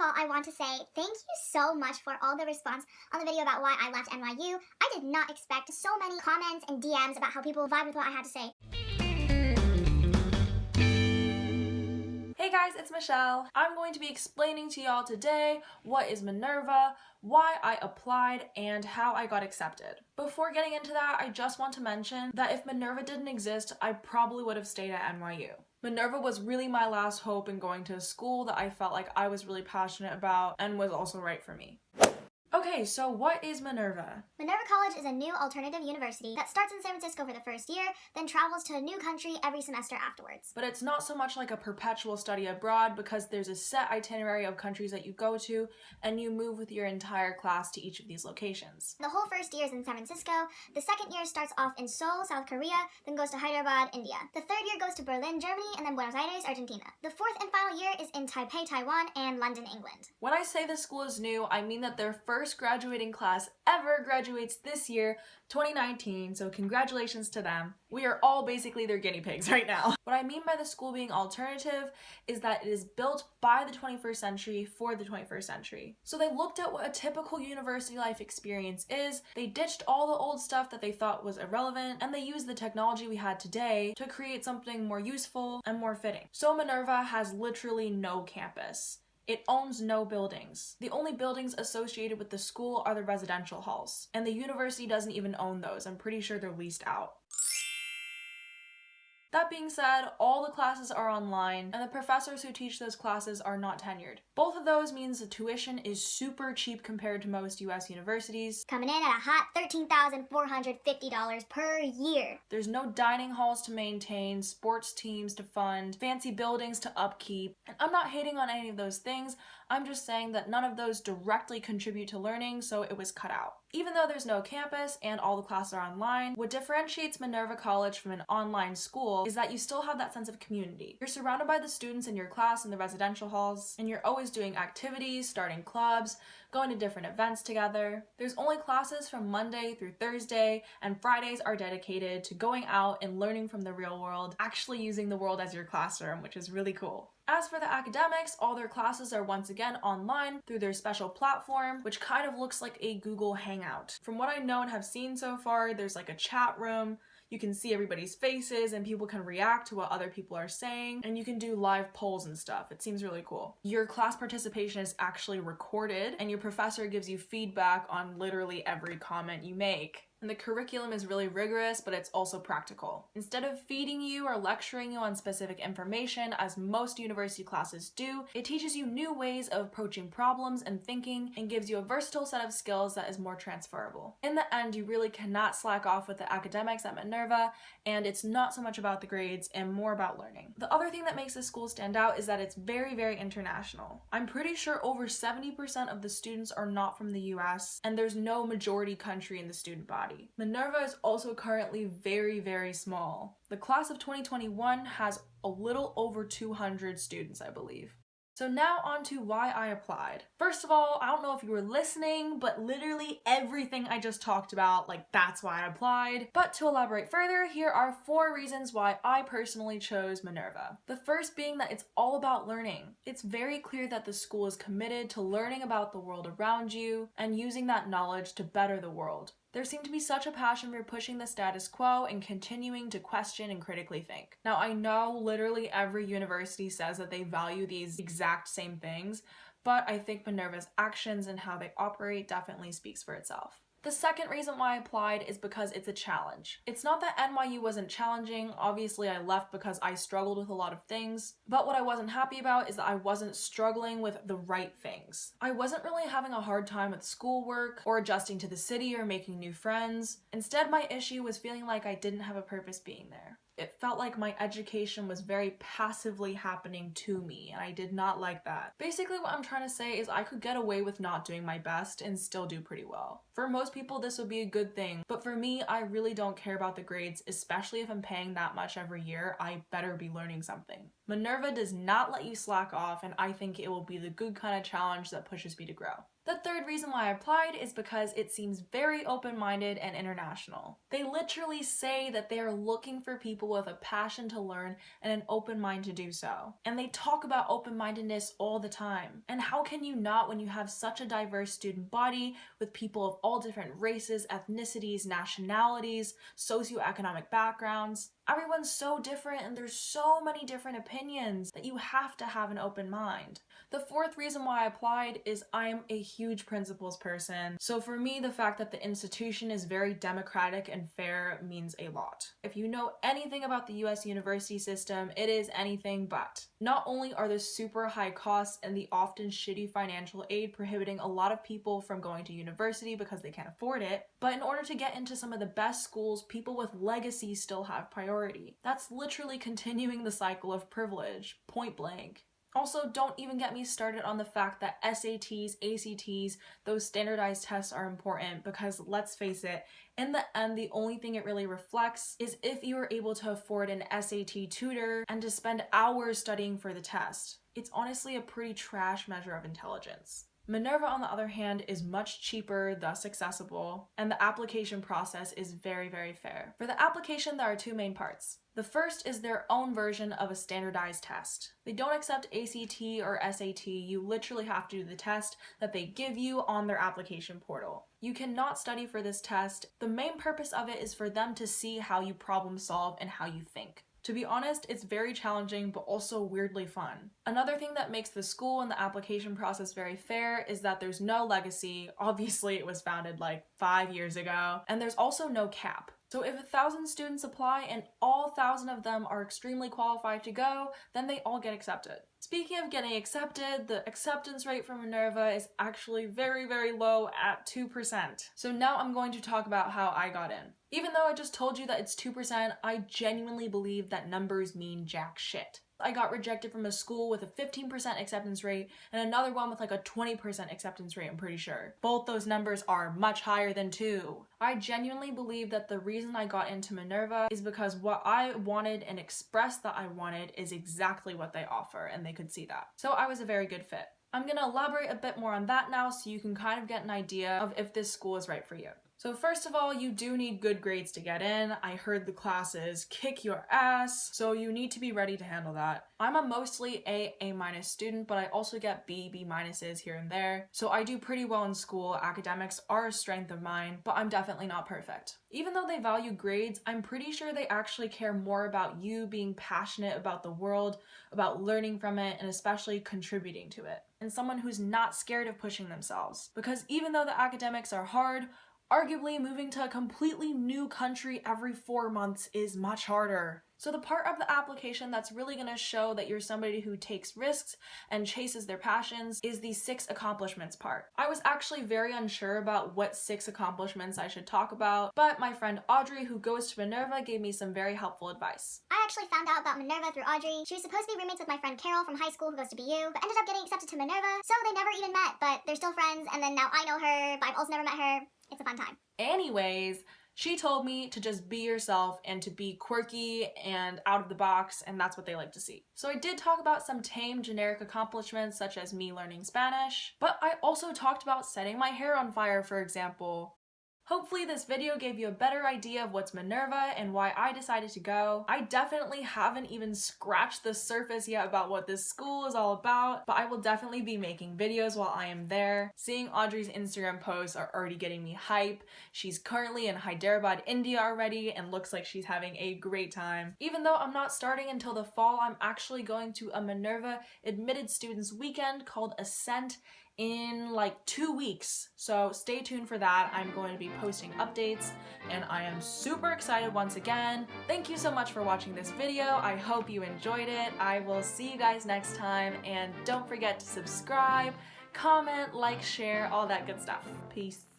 all, I want to say thank you so much for all the response on the video about why I left NYU. I did not expect so many comments and DMs about how people vibe with what I had to say. Hey guys, it's Michelle. I'm going to be explaining to y'all today what is Minerva, why I applied, and how I got accepted. Before getting into that, I just want to mention that if Minerva didn't exist, I probably would have stayed at NYU. Minerva was really my last hope in going to a school that I felt like I was really passionate about and was also right for me. Okay, so what is Minerva? Minerva College is a new alternative university that starts in San Francisco for the first year, then travels to a new country every semester afterwards. But it's not so much like a perpetual study abroad because there's a set itinerary of countries that you go to and you move with your entire class to each of these locations. The whole first year is in San Francisco, the second year starts off in Seoul, South Korea, then goes to Hyderabad, India. The third year goes to Berlin, Germany, and then Buenos Aires, Argentina. The fourth and final year is in Taipei, Taiwan, and London, England. When I say this school is new, I mean that their first graduating class ever graduates this year, 2019, so congratulations to them. We are all basically their guinea pigs right now. What I mean by the school being alternative is that it is built by the 21st century for the 21st century. So they looked at what a typical university life experience is, they ditched all the old stuff that they thought was irrelevant, and they used the technology we had today to create something more useful and more fitting. So Minerva has literally no campus. It owns no buildings. The only buildings associated with the school are the residential halls, and the university doesn't even own those. I'm pretty sure they're leased out. That being said, all the classes are online, and the professors who teach those classes are not tenured. Both of those means the tuition is super cheap compared to most US universities. Coming in at a hot $13,450 per year. There's no dining halls to maintain, sports teams to fund, fancy buildings to upkeep, and I'm not hating on any of those things, I'm just saying that none of those directly contribute to learning, so it was cut out. Even though there's no campus and all the classes are online, what differentiates Minerva College from an online school is that you still have that sense of community. You're surrounded by the students in your class in the residential halls, and you're always doing activities, starting clubs, going to different events together. There's only classes from Monday through Thursday, and Fridays are dedicated to going out and learning from the real world, actually using the world as your classroom, which is really cool. As for the academics, all their classes are once again online through their special platform, which kind of looks like a Google Hangout. From what I know and have seen so far, there's like a chat room, you can see everybody's faces and people can react to what other people are saying, and you can do live polls and stuff. It seems really cool. Your class participation is actually recorded, and your professor gives you feedback on literally every comment you make. And the curriculum is really rigorous, but it's also practical. Instead of feeding you or lecturing you on specific information, as most university classes do, it teaches you new ways of approaching problems and thinking, and gives you a versatile set of skills that is more transferable. In the end, you really cannot slack off with the academics at Minerva, and it's not so much about the grades and more about learning. The other thing that makes this school stand out is that it's very, very international. I'm pretty sure over 70% of the students are not from the US, and there's no majority country in the student body. Minerva is also currently very, very small. The class of 2021 has a little over 200 students, I believe. So now on to why I applied. First of all, I don't know if you were listening, but literally everything I just talked about, that's why I applied. But to elaborate further, here are 4 reasons why I personally chose Minerva. The first being that it's all about learning. It's very clear that the school is committed to learning about the world around you and using that knowledge to better the world. There seemed to be such a passion for pushing the status quo and continuing to question and critically think. Now, I know literally every university says that they value these exact same things, but I think Minerva's actions and how they operate definitely speaks for itself. The second reason why I applied is because it's a challenge. It's not that NYU wasn't challenging, obviously I left because I struggled with a lot of things, but what I wasn't happy about is that I wasn't struggling with the right things. I wasn't really having a hard time with schoolwork, or adjusting to the city, or making new friends. Instead, my issue was feeling like I didn't have a purpose being there. It felt like my education was very passively happening to me, and I did not like that. Basically, what I'm trying to say is I could get away with not doing my best and still do pretty well. For most people, this would be a good thing, but for me, I really don't care about the grades, especially if I'm paying that much every year. I better be learning something. Minerva does not let you slack off, and I think it will be the good kind of challenge that pushes me to grow. The third reason why I applied is because it seems very open-minded and international. They literally say that they are looking for people with a passion to learn and an open mind to do so. And they talk about open-mindedness all the time. And how can you not when you have such a diverse student body with people of all different races, ethnicities, nationalities, socioeconomic backgrounds? Everyone's so different and there's so many different opinions that you have to have an open mind. The fourth reason why I applied is I'm a huge principles person. So for me, the fact that the institution is very democratic and fair means a lot. If you know anything about the US university system, it is anything but. Not only are there super high costs and the often shitty financial aid prohibiting a lot of people from going to university because they can't afford it, but in order to get into some of the best schools, people with legacy still have priority. That's literally continuing the cycle of privilege, point blank. Also, don't even get me started on the fact that SATs, ACTs, those standardized tests are important because, let's face it, in the end, the only thing it really reflects is if you are able to afford an SAT tutor and to spend hours studying for the test. It's honestly a pretty trash measure of intelligence. Minerva, on the other hand, is much cheaper, thus accessible, and the application process is very, very fair. For the application, there are two main parts. The first is their own version of a standardized test. They don't accept ACT or SAT, you literally have to do the test that they give you on their application portal. You cannot study for this test. The main purpose of it is for them to see how you problem solve and how you think. To be honest, it's very challenging, but also weirdly fun. Another thing that makes the school and the application process very fair is that there's no legacy. Obviously, it was founded like 5 years ago, and there's also no cap. So if 1,000 students apply and all 1,000 of them are extremely qualified to go, then they all get accepted. Speaking of getting accepted, the acceptance rate for Minerva is actually very, very low at 2%. So now I'm going to talk about how I got in. Even though I just told you that it's 2%, I genuinely believe that numbers mean jack shit. I got rejected from a school with a 15% acceptance rate and another one with like a 20% acceptance rate, I'm pretty sure. Both those numbers are much higher than 2. I genuinely believe that the reason I got into Minerva is because what I wanted and expressed that I wanted is exactly what they offer, and they could see that. So I was a very good fit. I'm gonna elaborate a bit more on that now so you can kind of get an idea of if this school is right for you. So first of all, you do need good grades to get in. I heard the classes kick your ass, so you need to be ready to handle that. I'm a mostly A student, but I also get B minuses here and there. So I do pretty well in school. Academics are a strength of mine, but I'm definitely not perfect. Even though they value grades, I'm pretty sure they actually care more about you being passionate about the world, about learning from it, and especially contributing to it. And someone who's not scared of pushing themselves. Because even though the academics are hard, arguably moving to a completely new country every 4 months is much harder. So the part of the application that's really going to show that you're somebody who takes risks and chases their passions is the 6 accomplishments part. I was actually very unsure about what 6 accomplishments I should talk about, but my friend Audrey, who goes to Minerva, gave me some very helpful advice. I actually found out about Minerva through Audrey. She was supposed to be roommates with my friend Carol from high school who goes to BU, but ended up getting accepted to Minerva, so they never even met, but they're still friends, and then now I know her, but I've also never met her. It's a fun time. Anyways, she told me to just be yourself and to be quirky and out of the box, and that's what they like to see. So I did talk about some tame generic accomplishments such as me learning Spanish, but I also talked about setting my hair on fire, for example. Hopefully this video gave you a better idea of what's Minerva and why I decided to go. I definitely haven't even scratched the surface yet about what this school is all about, but I will definitely be making videos while I am there. Seeing Audrey's Instagram posts are already getting me hype. She's currently in Hyderabad, India already, and looks like she's having a great time. Even though I'm not starting until the fall, I'm actually going to a Minerva admitted students weekend called Ascent in like 2 weeks, so stay tuned for that. I'm going to be posting updates and I am super excited once again. Thank you so much for watching this video. I hope you enjoyed it. I will see you guys next time, and don't forget to subscribe, comment, like, share, all that good stuff. Peace.